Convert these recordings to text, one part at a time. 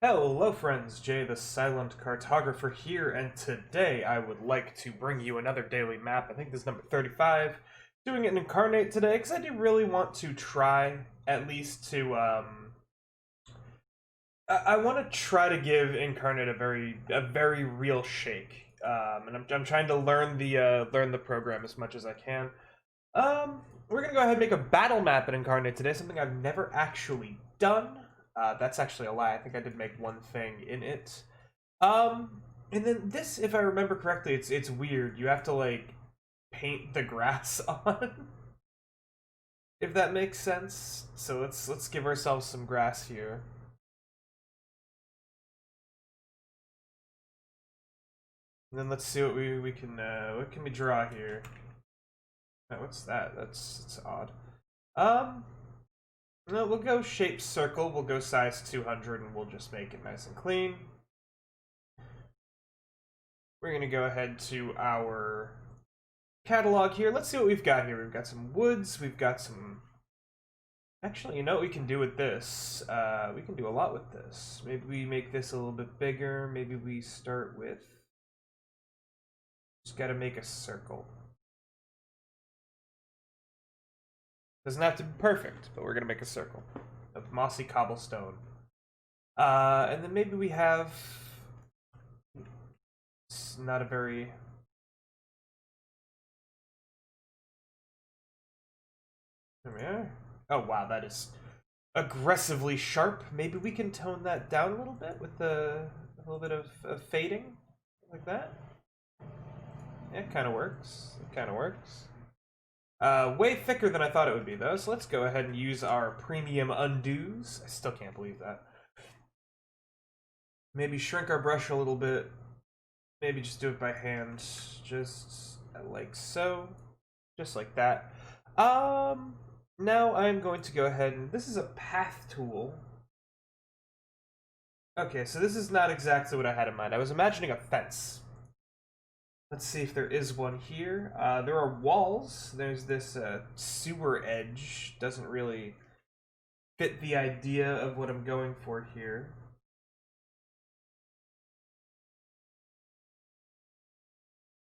Hello friends, Jay the Silent Cartographer here, and today I would like to bring you another daily map. I think this is number 35. Doing it in Incarnate today, because I do really want to try, at least to, I want to try to give Incarnate a very real shake. And I'm trying to learn the program as much as I can. We're gonna go ahead and make a battle map in Incarnate today, something I've never actually done. That's actually a lie. I think I did make one thing in it. And then this, if I remember correctly, it's weird. You have to like paint the grass on, if that makes sense. So let's give ourselves some grass here. And then let's see what can we draw here. Oh, what's that? That's odd. Um, no, we'll go shape circle. We'll go size 200, and we'll just make it nice and clean. We're gonna go ahead to our catalog here. Let's see what we've got here. We've got some woods. We've got some. Actually, you know what we can do with this? We can do a lot with this. Maybe we make this a little bit bigger. Maybe we start with. Just gotta make a circle. Doesn't have to be perfect, but we're gonna make a circle of mossy cobblestone. And then maybe we have. It's not a very. There we are. Oh wow, that is aggressively sharp. Maybe we can tone that down a little bit with a little bit of fading, like that. Yeah, it kind of works. It kind of works. Way thicker than I thought it would be, though, so let's go ahead and use our premium undos. I still can't believe that. Maybe shrink our brush a little bit. Maybe just do it by hand. Just like so. Just like that. Now I'm going to go ahead and... This is a path tool. Okay, so this is not exactly what I had in mind. I was imagining a fence. Let's see if there is one here. There are walls. There's this sewer edge. Doesn't really fit the idea of what I'm going for here.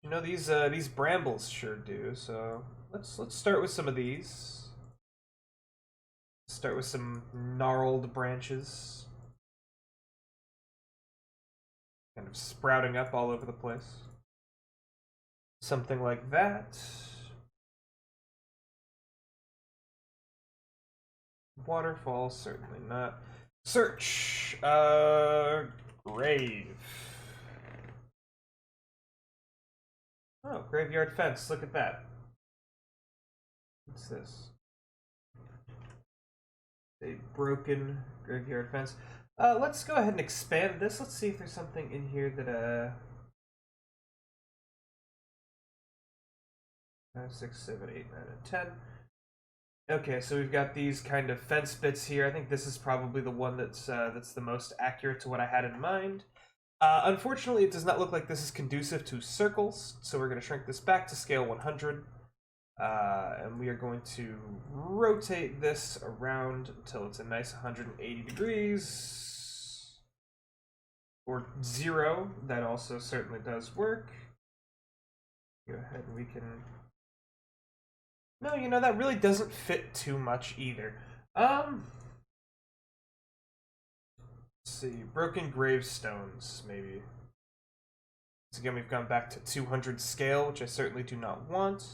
You know, these brambles sure do. So let's start with some of these. Start with some gnarled branches, kind of sprouting up all over the place. Something like that. Waterfall, certainly not. Search! Grave. Oh, graveyard fence, look at that. What's this? A broken graveyard fence. Let's go ahead and expand this. Let's see if there's something in here that, 5, 6, 7, 8, 9, and 10. Okay, so we've got these kind of fence bits here. I think this is probably the one that's the most accurate to what I had in mind. Unfortunately, it does not look like this is conducive to circles, so we're going to shrink this back to scale 100. And we are going to rotate this around until it's a nice 180 degrees. Or 0. That also certainly does work. Go ahead and we can... No, you know, that really doesn't fit too much either. Let's see. Broken gravestones, maybe. So again, we've gone back to 200 scale, which I certainly do not want.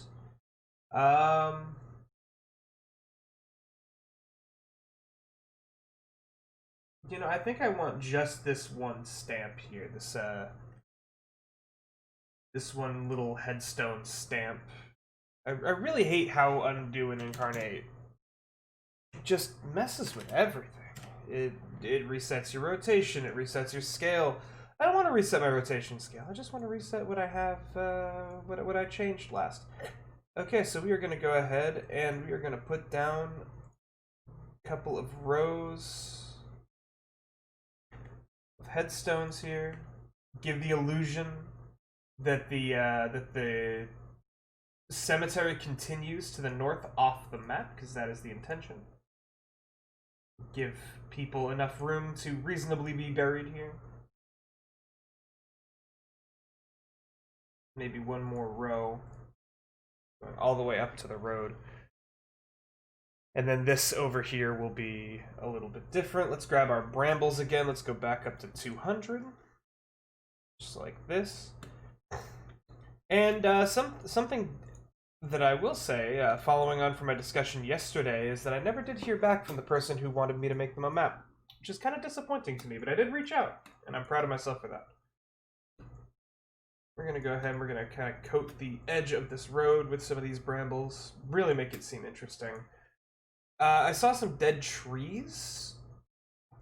You know, I think I want just this one stamp here. This one little headstone stamp. I really hate how Undo and Incarnate just messes with everything. It resets your rotation, it resets your scale. I don't want to reset my rotation scale. I just want to reset what I have, what I changed last. Okay, so we are going to go ahead and we are going to put down a couple of rows of headstones here. Give the illusion that the cemetery continues to the north off the map, because that is the intention. give people enough room to reasonably be buried here. Maybe one more row going all the way up to the road. And then this over here will be a little bit different. Let's grab our brambles again. Let's go back up to 200. Just like this. And something that I will say, following on from my discussion yesterday, is that I never did hear back from the person who wanted me to make them a map. Which is kind of disappointing to me, but I did reach out. And I'm proud of myself for that. We're going to go ahead and we're going to kind of coat the edge of this road with some of these brambles. Really make it seem interesting. I saw some dead trees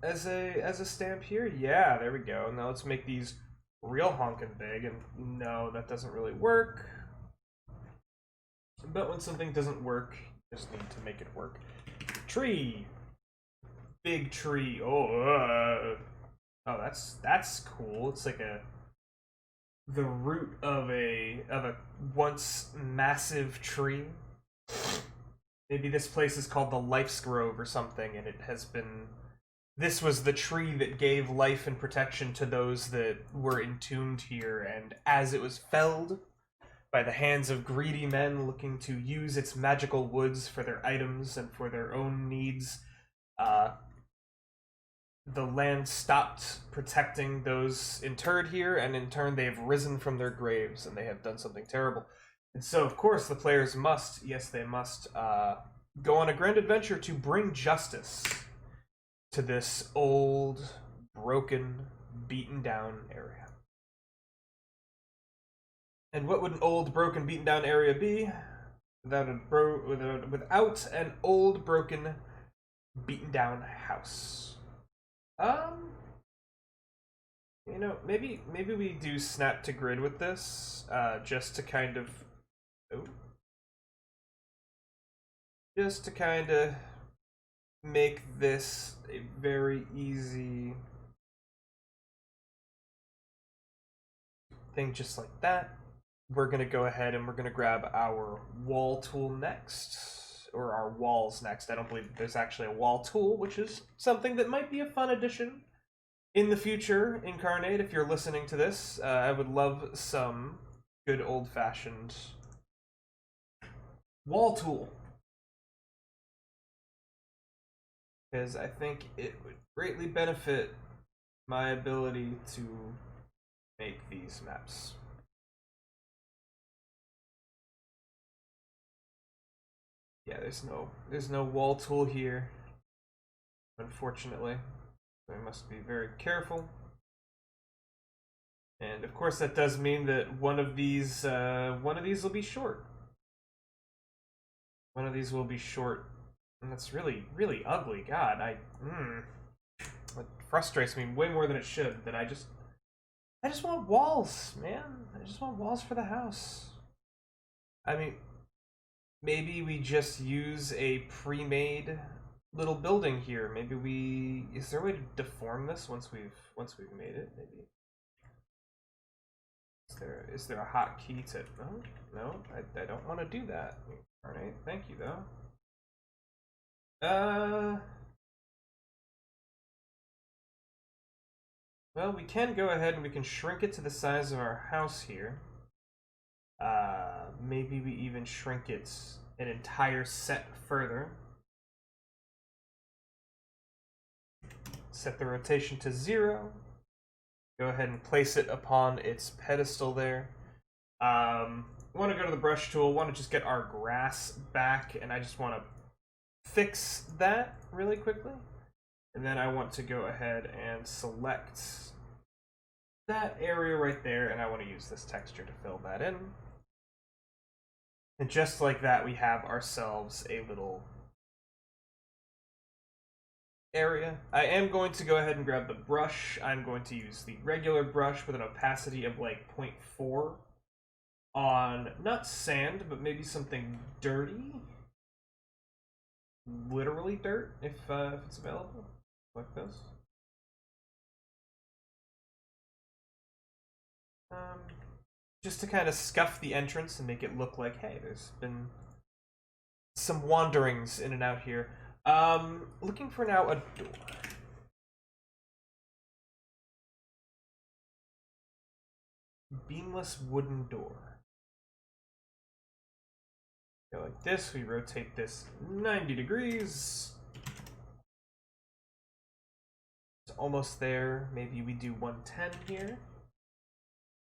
as a stamp here. Yeah, there we go. Now let's make these real honkin' big. And no, that doesn't really work. But when something doesn't work, you just need to make it work. Tree. Big tree. Oh, that's cool. It's like the root of a once massive tree. Maybe this place is called the Life's Grove or something, and it has been... This was the tree that gave life and protection to those that were entombed here, and as it was felled by the hands of greedy men looking to use its magical woods for their items and for their own needs, the land stopped protecting those interred here, and in turn they have risen from their graves, and they have done something terrible. And so, of course, the players must, yes, they must, go on a grand adventure to bring justice to this old, broken, beaten down area. And what would an old, broken, beaten down area be without an old, broken, beaten down house? You know, maybe we do snap to grid with this, just to kind of make this a very easy thing, just like that. We're gonna go ahead and we're gonna grab our wall tool next, or our walls next. I don't believe there's actually a wall tool, which is something that might be a fun addition in the future. Incarnate, if you're listening to this, I would love some good old-fashioned wall tool, because I think it would greatly benefit my ability to make these maps. Yeah, there's no wall tool here, unfortunately. So I must be very careful. And of course that does mean that one of these will be short. One of these will be short. And that's really, really ugly. God, it frustrates me way more than it should, that I just want walls, man. I just want walls for the house. I mean, maybe we just use a pre-made little building here. Maybe is there a way to deform this once we've made it? Maybe. Is there a hotkey to? No, I don't want to do that. All right, thank you though. Well, we can go ahead and we can shrink it to the size of our house here. Maybe we even shrink it an entire set further. Set the rotation to 0. Go ahead and place it upon its pedestal there. Want to go to the brush tool, want to just get our grass back, and I just want to fix that really quickly. And then I want to go ahead and select that area right there, and I want to use this texture to fill that in. And just like that, we have ourselves a little area. I am going to go ahead and grab the brush. I'm going to use the regular brush with an opacity of like 0.4 on not sand, but maybe something dirty. Literally dirt, if it's available, like this. Just to kind of scuff the entrance and make it look like, hey, there's been some wanderings in and out here. Looking for now a door. Beamless wooden door. Go like this, we rotate this 90 degrees. It's almost there. Maybe we do 110 here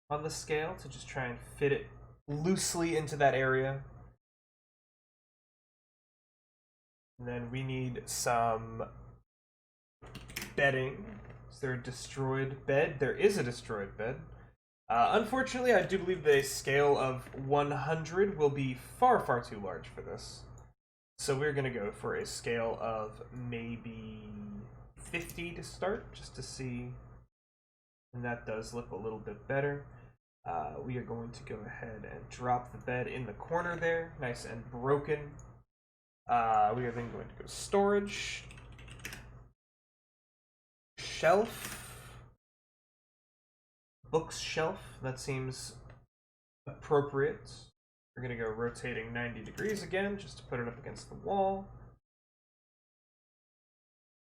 on the scale to just try and fit it loosely into that area. And then we need some bedding. Is there a destroyed bed? There is a destroyed bed. Unfortunately, I do believe the scale of 100 will be far, far too large for this. So we're going to go for a scale of maybe 50 to start, just to see. And that does look a little bit better. We are going to go ahead and drop the bed in the corner there, nice and broken. We are then going to go storage. Shelf. Bookshelf, that seems appropriate. We're going to go rotating 90 degrees again, just to put it up against the wall.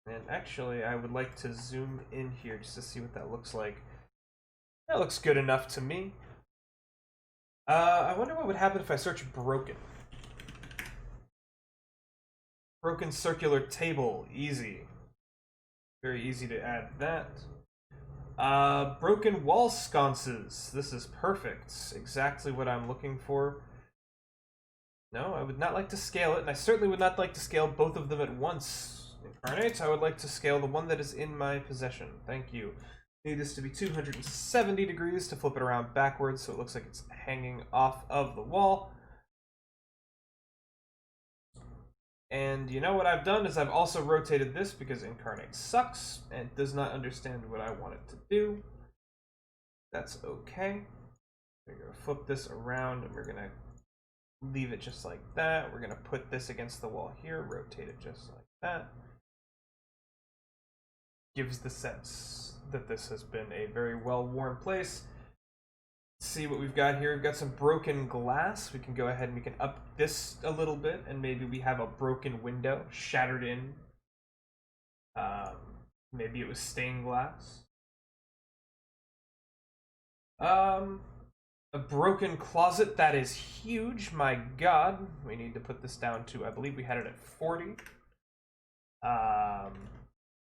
And actually, I would like to zoom in here just to see what that looks like. That looks good enough to me. I wonder what would happen if I search broken. Broken circular table, easy. Very easy to add that. Broken wall sconces. This is perfect. Exactly what I'm looking for. No, I would not like to scale it, and I certainly would not like to scale both of them at once. Incarnate, I would like to scale the one that is in my possession. Thank you. Need this to be 270 degrees to flip it around backwards so it looks like it's hanging off of the wall. And you know what I've done is I've also rotated this because Incarnate sucks and does not understand what I want it to do. That's okay. We're going to flip this around and we're going to leave it just like that. We're going to put this against the wall here, rotate it just like that. Gives the sense that this has been a very well-worn place. See what we've got here. We've got some broken glass. We can go ahead and we can up this a little bit, and maybe we have a broken window shattered in. Maybe it was stained glass. A broken closet. That is huge. My God. We need to put this down to, I believe we had it at 40.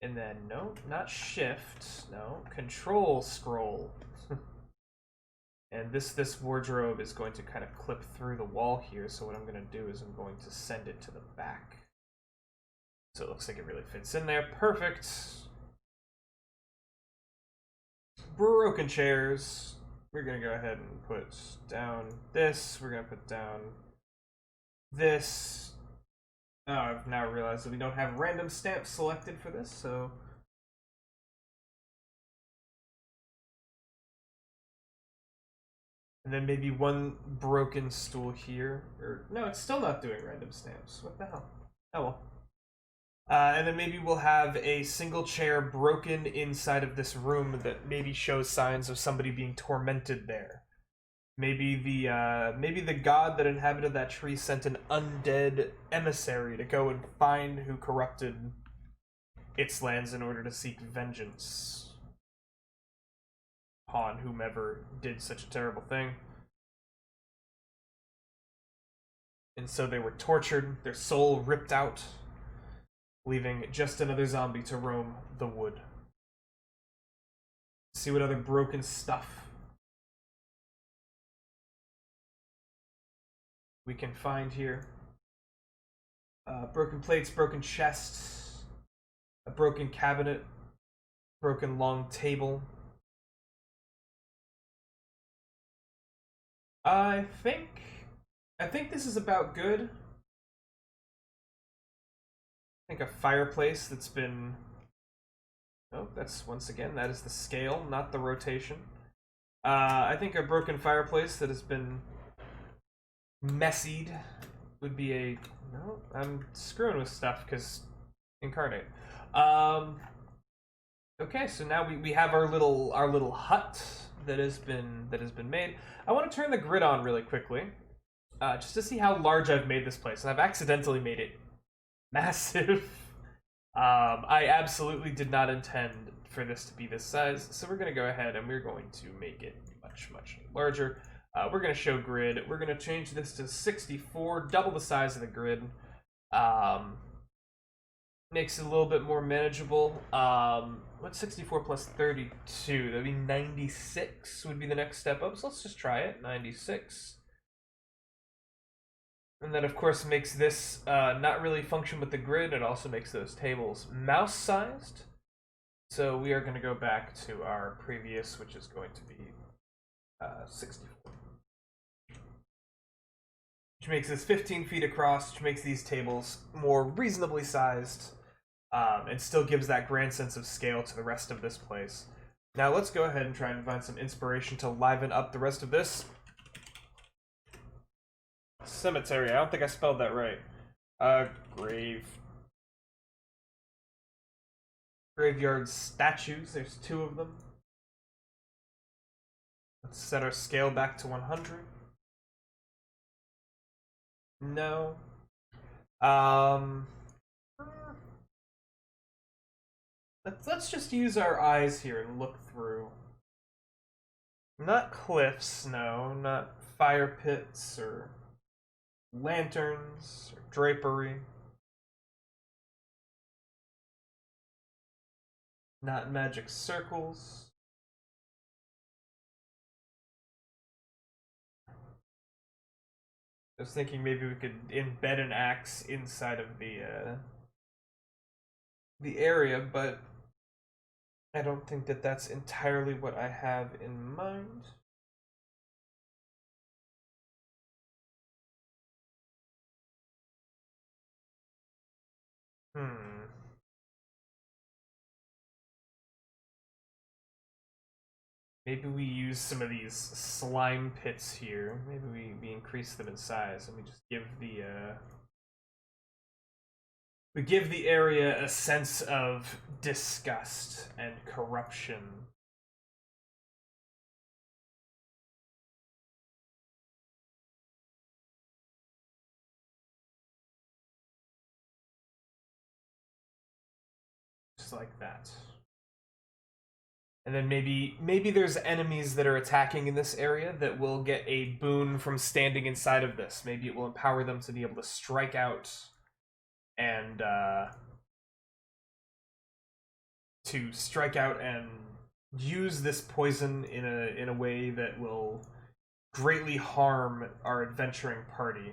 And then, no, not shift. No, control scroll. And this wardrobe is going to kind of clip through the wall here, so what I'm going to do is I'm going to send it to the back. So it looks like it really fits in there. Perfect. Broken chairs. We're going to go ahead and put down this. We're going to put down this. Oh, I've now realized that we don't have random stamps selected for this, so... And then maybe one broken stool here. Or no, it's still not doing random stamps. What the hell? Oh well. And then maybe we'll have a single chair broken inside of this room that maybe shows signs of somebody being tormented there. Maybe the god that inhabited that tree sent an undead emissary to go and find who corrupted its lands in order to seek vengeance upon whomever did such a terrible thing. And so they were tortured, their soul ripped out, leaving just another zombie to roam the wood. See what other broken stuff we can find here. Broken plates, broken chests, a broken cabinet, broken long table. I think this is about good. I think a fireplace that's been... Oh, that's, once again, that is the scale, not the rotation. I think a broken fireplace that has been messied would be a... No, I'm screwing with stuff, because Incarnate. Okay, so now we have our little hut that has been made. I want to turn the grid on really quickly, just to see how large I've made this place. And I've accidentally made it massive. I absolutely did not intend for this to be this size, so we're going to go ahead and we're going to make it much, much larger. We're going to show grid. We're going to change this to 64, double the size of the grid. Makes it a little bit more manageable. What's 64 plus 32? That'd be 96 would be the next step up. So let's just try it. 96. And that, of course, makes this not really function with the grid. It also makes those tables mouse-sized. So we are going to go back to our previous, which is going to be 64. Which makes this 15 feet across, which makes these tables more reasonably sized. And still gives that grand sense of scale to the rest of this place. Now let's go ahead and try and find some inspiration to liven up the rest of this. Cemetery. I don't think I spelled that right. Graveyard statues. There's 2 of them. Let's set our scale back to 100. No. Let's just use our eyes here and look through. Not cliffs, no. Not fire pits or lanterns or drapery. Not magic circles. I was thinking maybe we could embed an axe inside of the area, but I don't think that that's entirely what I have in mind. Maybe we use some of these slime pits here. Maybe we increase them in size and we just give the area a sense of disgust and corruption. Just like that. And then maybe there's enemies that are attacking in this area that will get a boon from standing inside of this. Maybe it will empower them to be able to strike out and use this poison in a way that will greatly harm our adventuring party.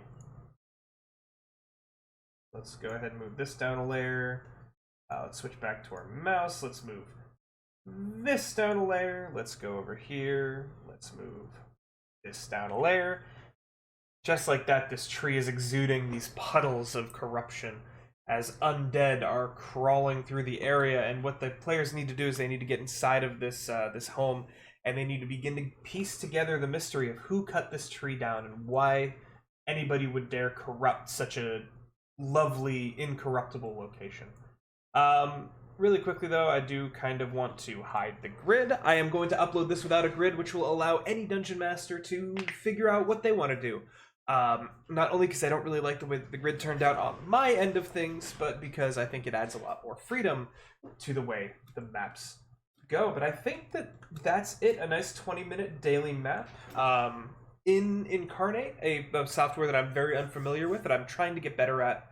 Let's go ahead and move this down a layer. Let's switch back to our mouse. Let's move this down a layer. Let's go over here. Let's move this down a layer. Just like that, this tree is exuding these puddles of corruption as undead are crawling through the area. And what the players need to do is they need to get inside of this this home, and they need to begin to piece together the mystery of who cut this tree down and why anybody would dare corrupt such a lovely, incorruptible location. Really quickly, though, I do kind of want to hide the grid. I am going to upload this without a grid, which will allow any Dungeon Master to figure out what they want to do. Not only because I don't really like the way the grid turned out on my end of things, but because I think it adds a lot more freedom to the way the maps go. But I think that that's it. A nice 20-minute daily map. In Inkarnate, a software that I'm very unfamiliar with, that I'm trying to get better at.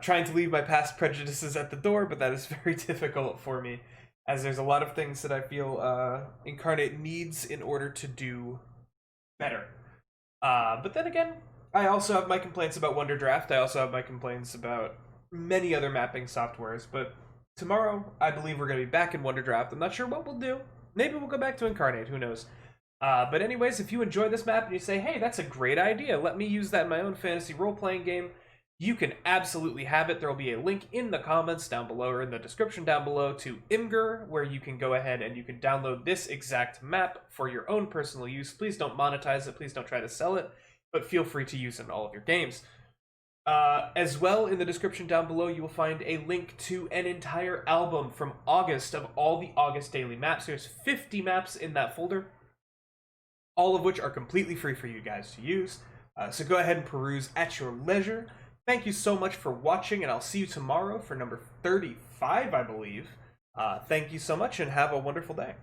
Trying to leave my past prejudices at the door, but that is very difficult for me, as there's a lot of things that I feel Inkarnate needs in order to do better. But then again, I also have my complaints about Wonderdraft. I also have my complaints about many other mapping softwares, but tomorrow I believe we're going to be back in Wonderdraft. I'm not sure what we'll do. Maybe we'll go back to Inkarnate, who knows. But anyways, if you enjoy this map and you say, hey, that's a great idea, let me use that in my own fantasy role-playing game, you can absolutely have it. There will be a link in the comments down below or in the description down below to Imgur, where you can go ahead and you can download this exact map for your own personal use. Please don't monetize it. Please don't try to sell it, but feel free to use it in all of your games. As well, in the description down below, you will find a link to an entire album from August of all the August daily maps. There's 50 maps in that folder, all of which are completely free for you guys to use. So go ahead and peruse at your leisure. Thank you so much for watching, and I'll see you tomorrow for number 35, I believe. Thank you so much, and have a wonderful day.